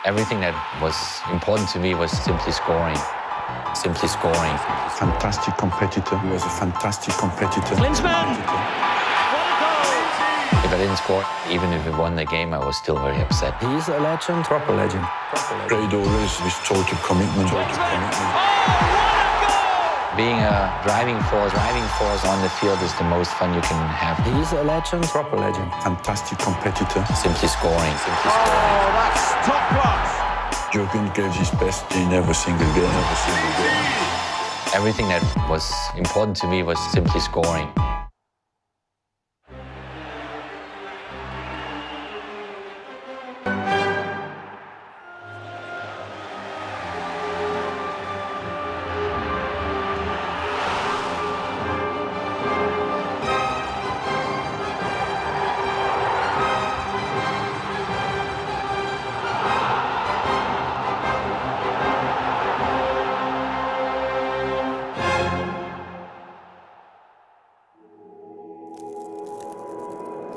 Everything that was important to me was simply scoring. Simply scoring. Fantastic competitor. He was a fantastic competitor. Klinsmann! If I didn't score, even if we won the game, I was still very upset. He's a legend. Proper legend. Played always with total commitment. Being a driving force on the field is the most fun you can have. He's a legend. Proper legend. Fantastic competitor. Simply scoring. Oh, that's top class. Jürgen gave his best in every single game. Everything that was important to me was simply scoring.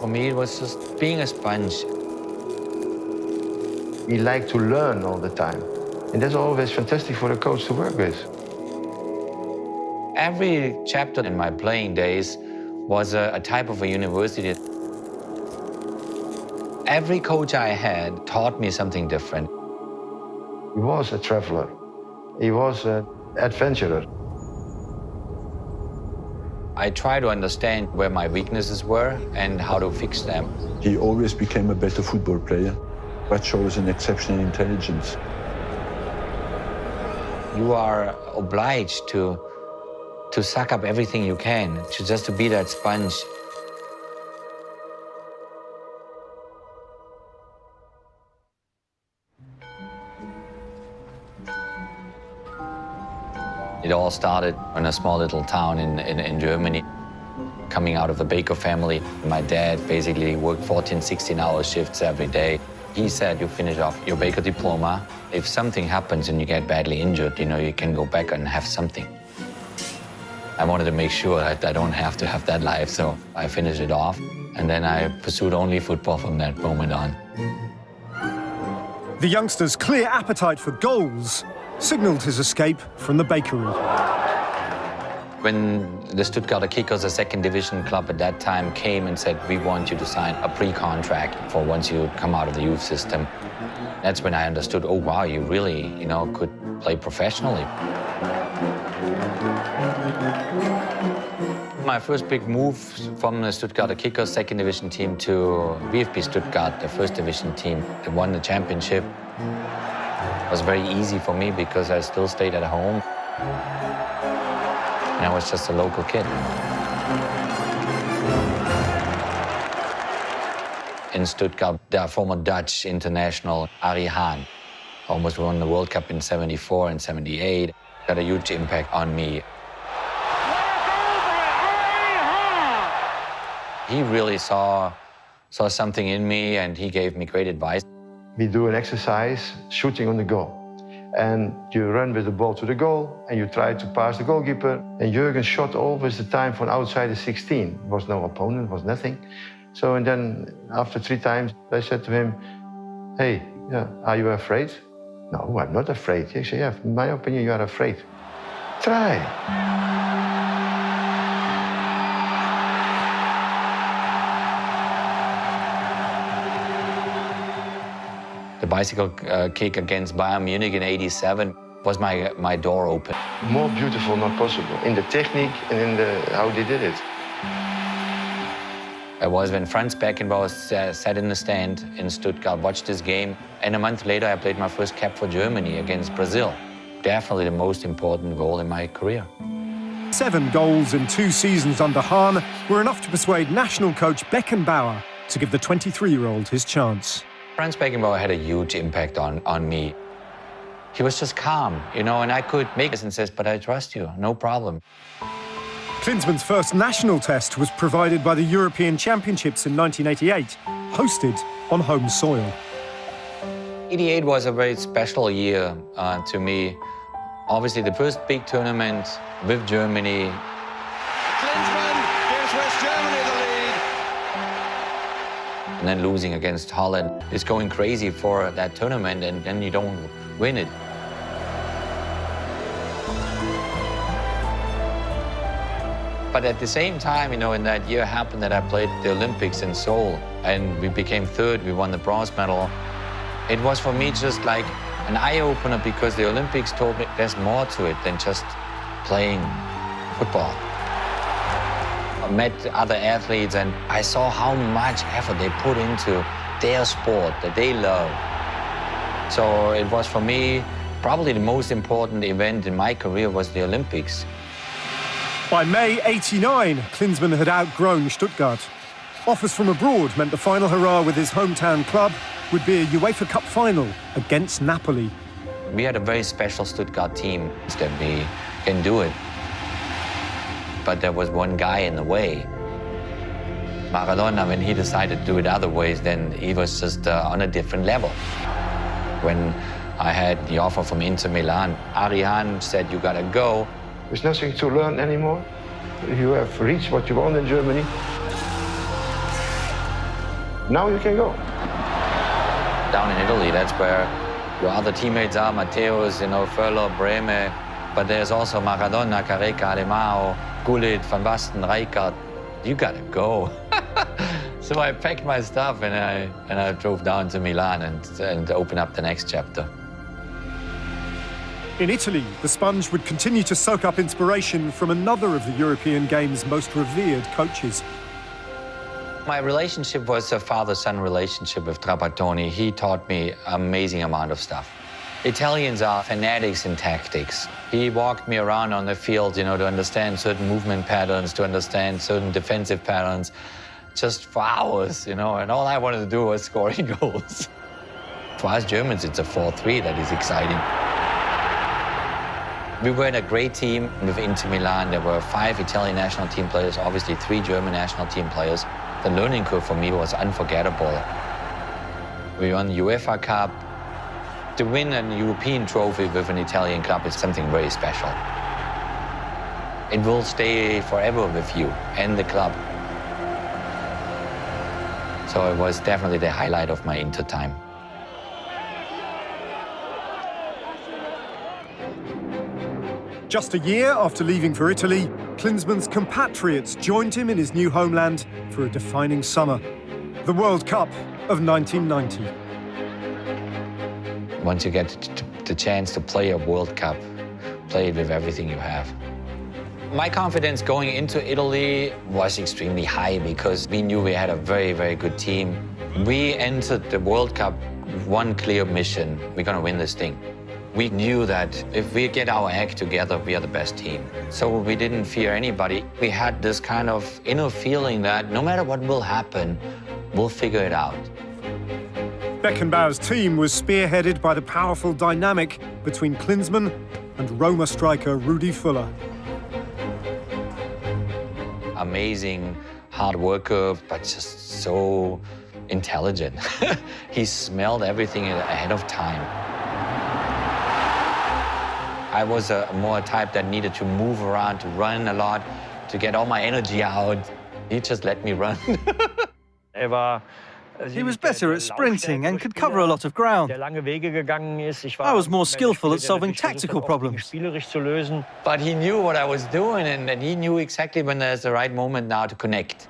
For me, it was just being a sponge. We like to learn all the time. And that's always fantastic for a coach to work with. Every chapter in my playing days was a type of a university. Every coach I had taught me something different. He was a traveler. He was an adventurer. I try to understand where my weaknesses were and how to fix them. He always became a better football player. That shows an exceptional intelligence. You are obliged to suck up everything you can, just to be that sponge. It all started in a small little town in Germany. Coming out of the baker family, my dad basically worked 14, 16-hour shifts every day. He said, you finish off your baker diploma. If something happens and you get badly injured, you can go back and have something. I wanted to make sure that I don't have to have that life, so I finished it off. And then I pursued only football from that moment on. The youngster's clear appetite for goals signalled his escape from the bakery. When the Stuttgarter Kickers, a second division club at that time, came and said, we want you to sign a pre-contract for once you come out of the youth system, that's when I understood, oh, wow, you really, could play professionally. My first big move from the Stuttgarter Kickers second division team to VfB Stuttgart, the first division team that won the championship, was very easy for me because I still stayed at home. And I was just a local kid. In Stuttgart, the former Dutch international Arie Haan almost won the World Cup in '74 and '78. Got a huge impact on me. He really saw something in me, and he gave me great advice. We do an exercise, shooting on the goal. And you run with the ball to the goal, and you try to pass the goalkeeper. And Jürgen shot always the time from outside the 16. There was no opponent, was nothing. So, and then after 3 times, I said to him, hey, are you afraid? No, I'm not afraid. He said, yeah, in my opinion, you are afraid. Try. The bicycle kick against Bayern Munich in '87 was my door open. More beautiful not possible, in the technique and in how they did it. It was when Franz Beckenbauer sat in the stand in Stuttgart, watched this game, and a month later I played my first cap for Germany against Brazil. Definitely the most important goal in my career. 7 goals in 2 seasons under Hahn were enough to persuade national coach Beckenbauer to give the 23-year-old his chance. Franz Beckenbauer had a huge impact on me. He was just calm, and I could make this and says, but I trust you, no problem. Klinsmann's first national test was provided by the European Championships in 1988, hosted on home soil. '88 was a very special year to me. Obviously, the first big tournament with Germany. Klinsmann gives West Germany the lead. and then losing against Holland is going crazy for that tournament, and then you don't win it. But at the same time, you know, in that year happened that I played the Olympics in Seoul, and we became third, we won the bronze medal. It was for me just like an eye-opener, because the Olympics told me there's more to it than just playing football. I met other athletes and I saw how much effort they put into their sport that they love. So it was for me, probably the most important event in my career was the Olympics. By May '89, Klinsmann had outgrown Stuttgart. Offers from abroad meant the final hurrah with his hometown club would be a UEFA Cup final against Napoli. We had a very special Stuttgart team that we can do it. But there was one guy in the way. Maradona, when he decided to do it other ways, then he was just on a different level. When I had the offer from Inter Milan, Arihan said, you gotta go. There's nothing to learn anymore. You have reached what you want in Germany. Now you can go. Down in Italy, that's where your other teammates are, Matthäus, you know, Förler, Brehme, but there's also Maradona, Careca, Alemão, Gullit, Van Basten, Rijkaard. You gotta go. So I packed my stuff and I drove down to Milan and opened up the next chapter. In Italy, the sponge would continue to soak up inspiration from another of the European Games' most revered coaches. My relationship was a father-son relationship with Trapattoni. He taught me an amazing amount of stuff. Italians are fanatics in tactics. He walked me around on the field, you know, to understand certain movement patterns, to understand certain defensive patterns, just for hours, you know, and all I wanted to do was scoring goals. For us Germans, it's a 4-3 that is exciting. We were in a great team with Inter Milan. There were 5 Italian national team players, obviously 3 German national team players. The learning curve for me was unforgettable. We won the UEFA Cup. To win a European trophy with an Italian club is something very special. It will stay forever with you and the club. So it was definitely the highlight of my Inter time. Just a year after leaving for Italy, Klinsmann's compatriots joined him in his new homeland for a defining summer, the World Cup of 1990. Once you get the chance to play a World Cup, play it with everything you have. My confidence going into Italy was extremely high because we knew we had a very, very good team. We entered the World Cup with one clear mission: we're going to win this thing. We knew that if we get our act together, we are the best team. So we didn't fear anybody. We had this kind of inner feeling that no matter what will happen, we'll figure it out. Beckenbauer's team was spearheaded by the powerful dynamic between Klinsmann and Roma striker Rudi Völler. Amazing hard worker, but just so intelligent. He smelled everything ahead of time. I was more a type that needed to move around, to run a lot, to get all my energy out. He just let me run. He was better at sprinting and could cover a lot of ground. I was more skillful at solving tactical problems. But he knew what I was doing, and he knew exactly when there's the right moment now to connect.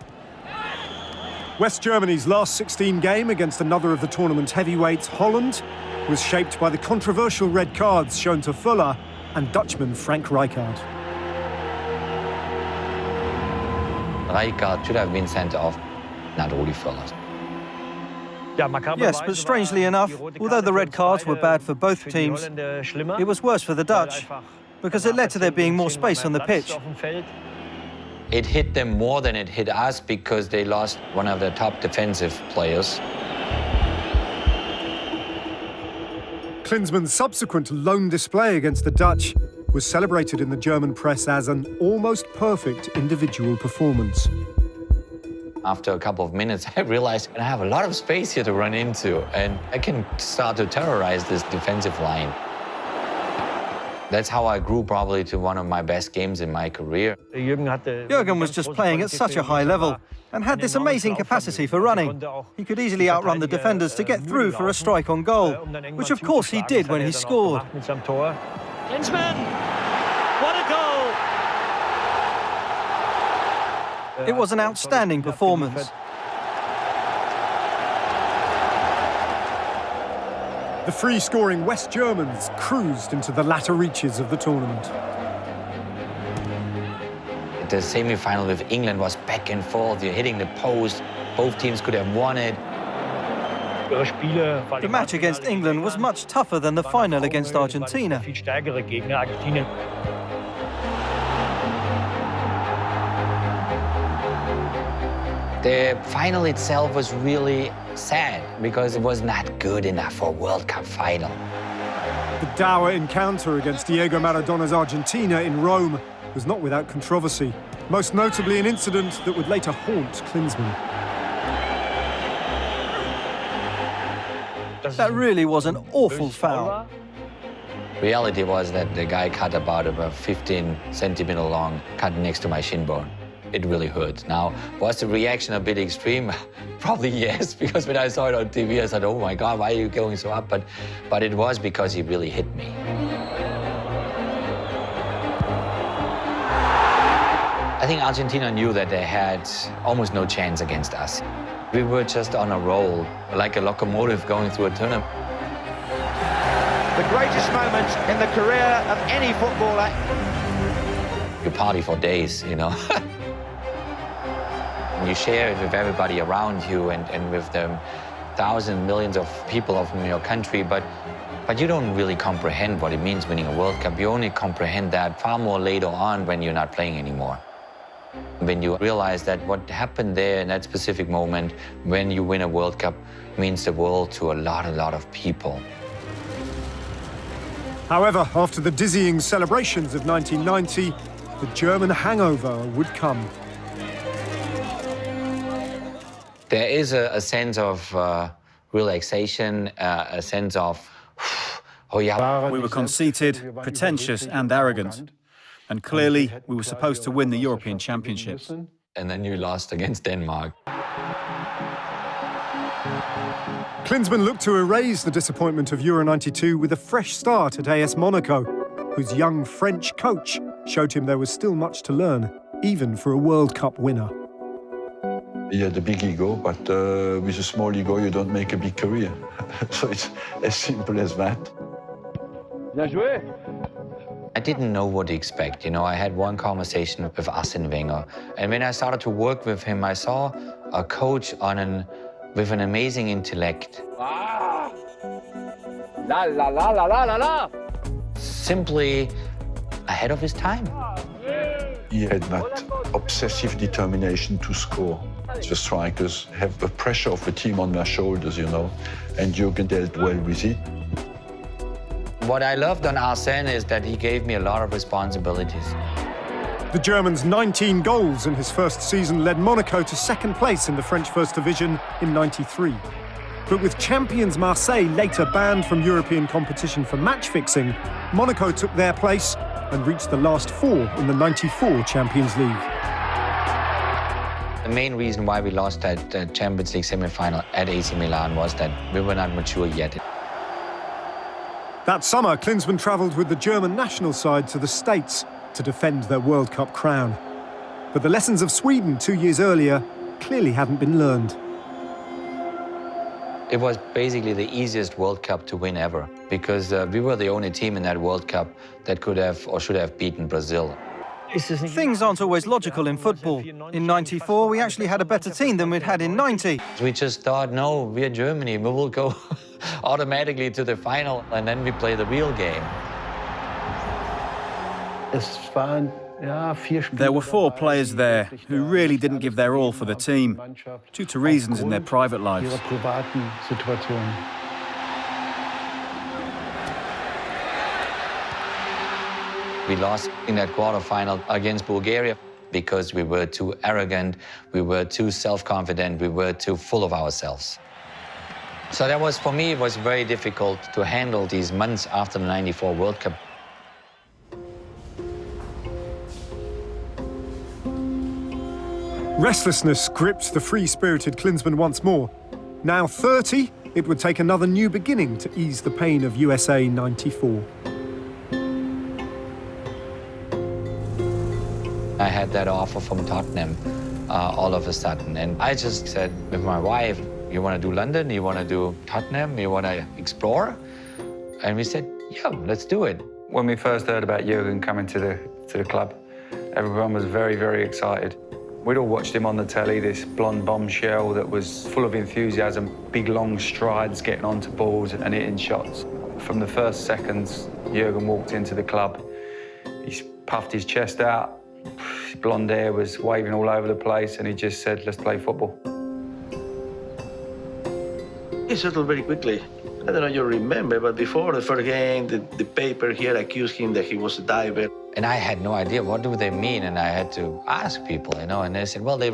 West Germany's last 16 game against another of the tournament's heavyweights, Holland, was shaped by the controversial red cards shown to Völler and Dutchman Frank Rijkaard. Rijkaard should have been sent off, not Rudi Völler. Yes, but strangely enough, although the red cards were bad for both teams, it was worse for the Dutch because it led to there being more space on the pitch. It hit them more than it hit us because they lost one of their top defensive players. Klinsmann's subsequent lone display against the Dutch was celebrated in the German press as an almost perfect individual performance. After a couple of minutes, I realized I have a lot of space here to run into, and I can start to terrorize this defensive line. That's how I grew probably to one of my best games in my career. Jürgen was just playing at such a high level and had this amazing capacity for running. He could easily outrun the defenders to get through for a strike on goal, which of course he did when he scored. Klinsmann! What a goal! It was an outstanding performance. The free-scoring West Germans cruised into the latter reaches of the tournament. The semi-final with England was back and forth. You're hitting the post. Both teams could have won it. The match against England was much tougher than the final against Argentina. The final itself was really sad because it was not good enough for a World Cup final. The dour encounter against Diego Maradona's Argentina in Rome was not without controversy, most notably an incident that would later haunt Klinsmann. That really was an awful foul. Reality was that the guy cut about a 15 centimeter long cut next to my shin bone. It really hurt. Now, was the reaction a bit extreme? Probably yes, because when I saw it on TV, I said, oh my God, why are you going so up? But it was because he really hit me. I think Argentina knew that they had almost no chance against us. We were just on a roll, like a locomotive going through a tunnel. The greatest moment in the career of any footballer. You party for days, you know. You share it with everybody around you and with the thousands, millions of people from your country, but you don't really comprehend what it means winning a World Cup. You only comprehend that far more later on when you're not playing anymore. When you realize that what happened there in that specific moment when you win a World Cup means the world to a lot of people. However, after the dizzying celebrations of 1990, the German hangover would come. There is a sense of relaxation, a sense of, oh yeah. We were conceited, pretentious and arrogant. And clearly, we were supposed to win the European Championships. And then you lost against Denmark. Klinsmann looked to erase the disappointment of Euro 92 with a fresh start at AS Monaco, whose young French coach showed him there was still much to learn, even for a World Cup winner. He had a big ego, but with a small ego, you don't make a big career. So it's as simple as that. Bien joué. I didn't know what to expect. You know, I had one conversation with Arsene Wenger. And when I started to work with him, I saw a coach with an amazing intellect. Ah. La la la la la la la. Simply ahead of his time. He had that obsessive determination to score. The strikers have the pressure of the team on their shoulders, you know, and Jürgen dealt well with it. What I loved on Arsene is that he gave me a lot of responsibilities. The German's 19 goals in his first season led Monaco to second place in the French First Division in '93. But with champions Marseille later banned from European competition for match fixing, Monaco took their place and reached the last four in the '94 Champions League. The main reason why we lost that Champions League semi-final at AC Milan was that we were not mature yet. That summer, Klinsmann travelled with the German national side to the States to defend their World Cup crown. But the lessons of Sweden 2 years earlier clearly hadn't been learned. It was basically the easiest World Cup to win ever because we were the only team in that World Cup that could have or should have beaten Brazil. Things aren't always logical in football. In '94, we actually had a better team than we'd had in '90. We just thought, no, we're Germany, we will go automatically to the final and then we play the real game. There were 4 players there who really didn't give their all for the team, due to reasons in their private lives. We lost in that quarterfinal against Bulgaria because we were too arrogant, we were too self-confident, we were too full of ourselves. So that was, for me, it was very difficult to handle these months after the '94 World Cup. Restlessness gripped the free-spirited Klinsmann once more. Now 30, it would take another new beginning to ease the pain of USA 94. I had that offer from Tottenham all of a sudden, and I just said with my wife, you want to do London, you want to do Tottenham, you want to explore? And we said, yeah, let's do it. When we first heard about Jürgen coming to the club, everyone was very, very excited. We'd all watched him on the telly, this blonde bombshell that was full of enthusiasm, big long strides, getting onto balls and hitting shots. From the first seconds Jürgen walked into the club, he puffed his chest out, his blonde hair was waving all over the place, and he just said, let's play football. He settled very quickly. I don't know if you remember, but before the first game, the paper here accused him that he was a diver. And I had no idea, what do they mean? And I had to ask people, you know, and they said, well, they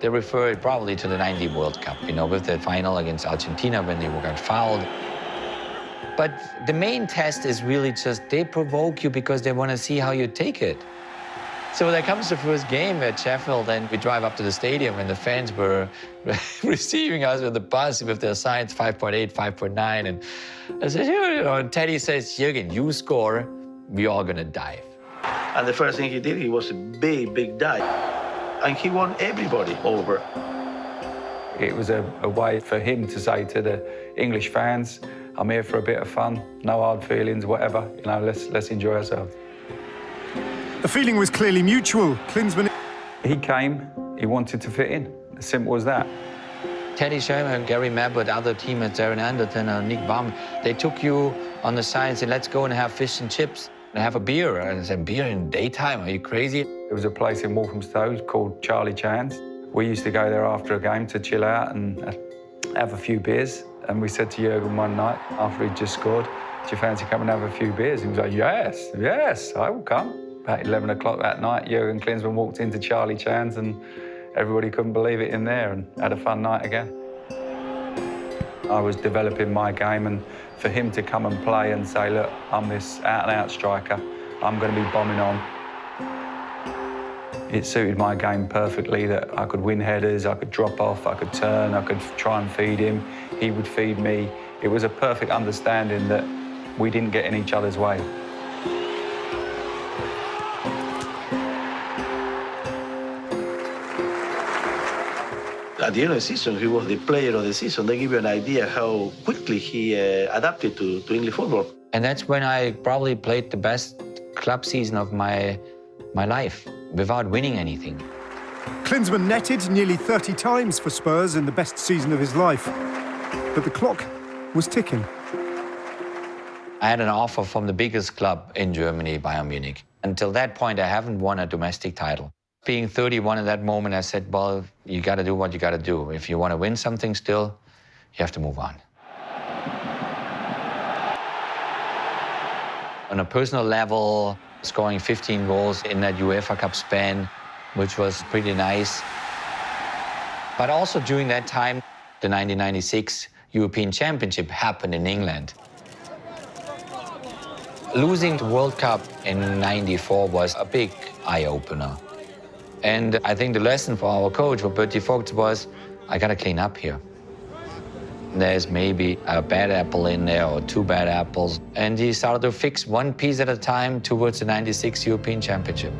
refer it probably to the 90 World Cup, you know, with the final against Argentina when they got fouled. But the main test is really just they provoke you because they want to see how you take it. So there comes the first game at Sheffield, and we drive up to the stadium, and the fans were receiving us with the bus with their signs 5.8, 5.9. And I said, you know, and Teddy says, Jürgen, you score, we're all going to dive. And the first thing he did, he was a big, big dive. And he won everybody over. It was a way for him to say to the English fans, I'm here for a bit of fun, no hard feelings, whatever, you know, let's enjoy ourselves. The feeling was clearly mutual. Klinsmann... He came, he wanted to fit in, as simple as that. Teddy Sherman, Gary Mabbott, other teammates, Darren Anderton, Nick Baum, they took you on the side and said, let's go and have fish and chips and have a beer. And I said, beer in daytime, are you crazy? There was a place in Walthamstow called Charlie Chan's. We used to go there after a game to chill out and have a few beers. And we said to Jürgen one night, after he'd just scored, do you fancy coming and have a few beers? He was like, yes, I will come. About 11 o'clock that night, Jürgen Klinsmann walked into Charlie Chan's and everybody couldn't believe it in there, and had a fun night again. I was developing my game, and for him to come and play and say, look, I'm this out-and-out striker, I'm going to be bombing on. It suited my game perfectly, that I could win headers, I could drop off, I could turn, I could try and feed him, he would feed me. It was a perfect understanding that we didn't get in each other's way. At the end of the season, he was the player of the season. They give you an idea how quickly he adapted to English football. And that's when I probably played the best club season of my life without winning anything. Klinsmann netted nearly 30 times for Spurs in the best season of his life. But the clock was ticking. I had an offer from the biggest club in Germany, Bayern Munich. Until that point, I haven't won a domestic title. Being 31 at that moment, I said, well, you got to do what you got to do. If you want to win something still, you have to move on. On a personal level, scoring 15 goals in that UEFA Cup span, which was pretty nice. But also during that time, the 1996 European Championship happened in England. Losing the World Cup in '94 was a big eye-opener. And I think the lesson for our coach, for Bertie Vogts, was, I got to clean up here. There's maybe a bad apple in there or two bad apples. And he started to fix one piece at a time towards the '96 European Championship.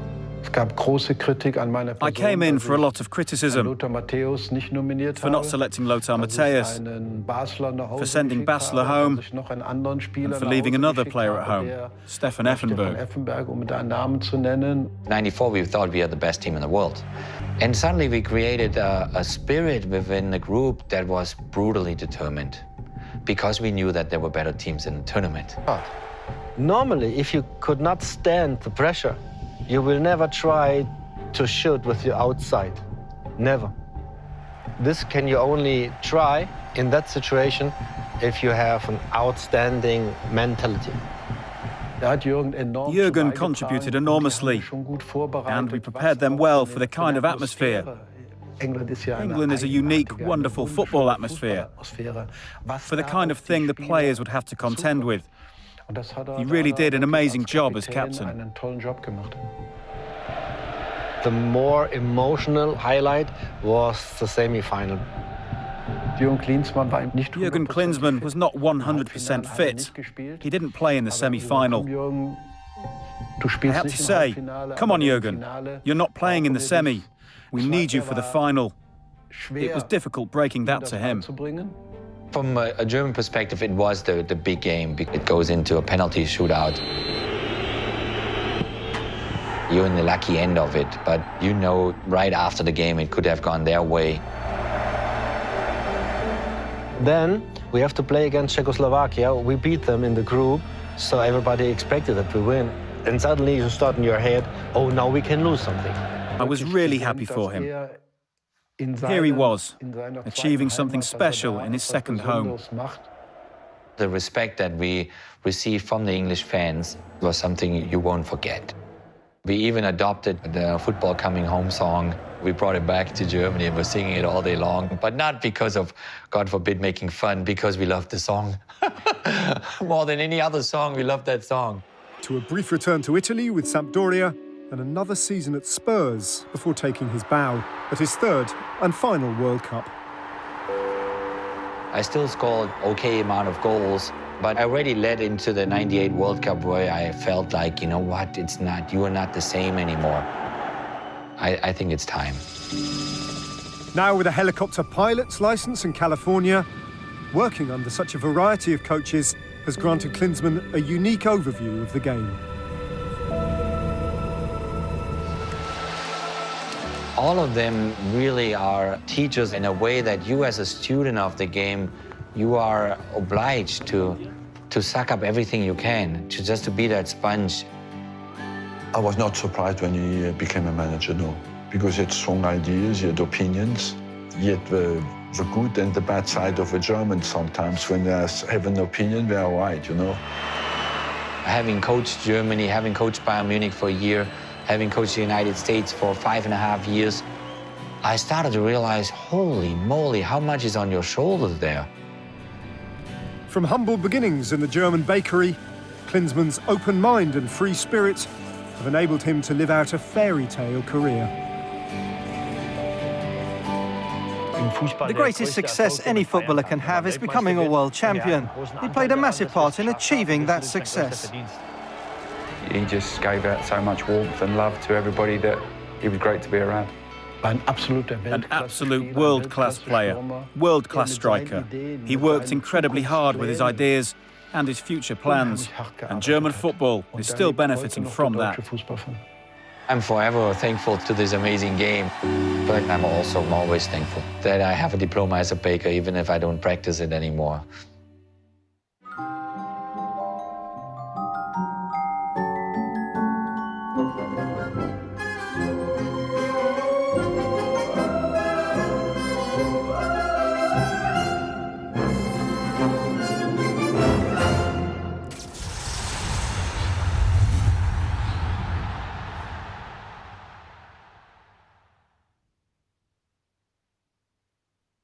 I came in for a lot of criticism for not selecting Lothar Matthäus, for sending Basler home, and for leaving another player at home, Stefan Effenberg. '94, we thought we were the best team in the world. And suddenly we created a spirit within the group that was brutally determined, because we knew that there were better teams in the tournament. Normally, if you could not stand the pressure, you will never try to shoot with your outside. Never. This can you only try in that situation if you have an outstanding mentality. Jürgen contributed enormously, and we prepared them well for the kind of atmosphere. England is a unique, wonderful football atmosphere, for the kind of thing the players would have to contend with. He really did an amazing job as captain. The more emotional highlight was the semi-final. Jürgen Klinsmann was not 100% fit. He didn't play in the semi-final. I had to say, come on, Jürgen, you're not playing in the semi. We need you for the final. It was difficult breaking that to him. From a German perspective, it was the big game. It goes into a penalty shootout. You're in the lucky end of it, but you know right after the game it could have gone their way. Then we have to play against Czechoslovakia. We beat them in the group, so everybody expected that we win. And suddenly you start in your head, oh, now we can lose something. I was really happy for him. Here he was, achieving something special in his second home. The respect that we received from the English fans was something you won't forget. We even adopted the football coming home song. We brought it back to Germany and we're singing it all day long, but not because of, God forbid, making fun, because we loved the song. More than any other song, we loved that song. To a brief return to Italy with Sampdoria and another season at Spurs before taking his bow at his third and final World Cup. I still scored okay amount of goals, but I already led into the '98 World Cup where I felt like, you know what, you are not the same anymore. I think it's time. Now with a helicopter pilot's license in California, working under such a variety of coaches has granted Klinsmann a unique overview of the game. All of them really are teachers in a way that you as a student of the game, you are obliged to suck up everything you can, just to be that sponge. I was not surprised when he became a manager, no, because he had strong ideas, he had opinions, he had the good and the bad side of a German sometimes. When they have an opinion, they are right, you know. Having coached Germany, having coached Bayern Munich for a year, having coached the United States for 5.5 years, I started to realize, holy moly, how much is on your shoulders there. From humble beginnings in the German bakery, Klinsmann's open mind and free spirit have enabled him to live out a fairy tale career. The greatest success any footballer can have is becoming a world champion. He played a massive part in achieving that success. He just gave out so much warmth and love to everybody that he was great to be around. An absolute world-class player, world-class striker. He worked incredibly hard with his ideas and his future plans, and German football is still benefiting from that. I'm forever thankful to this amazing game, but I'm always thankful that I have a diploma as a baker, even if I don't practice it anymore.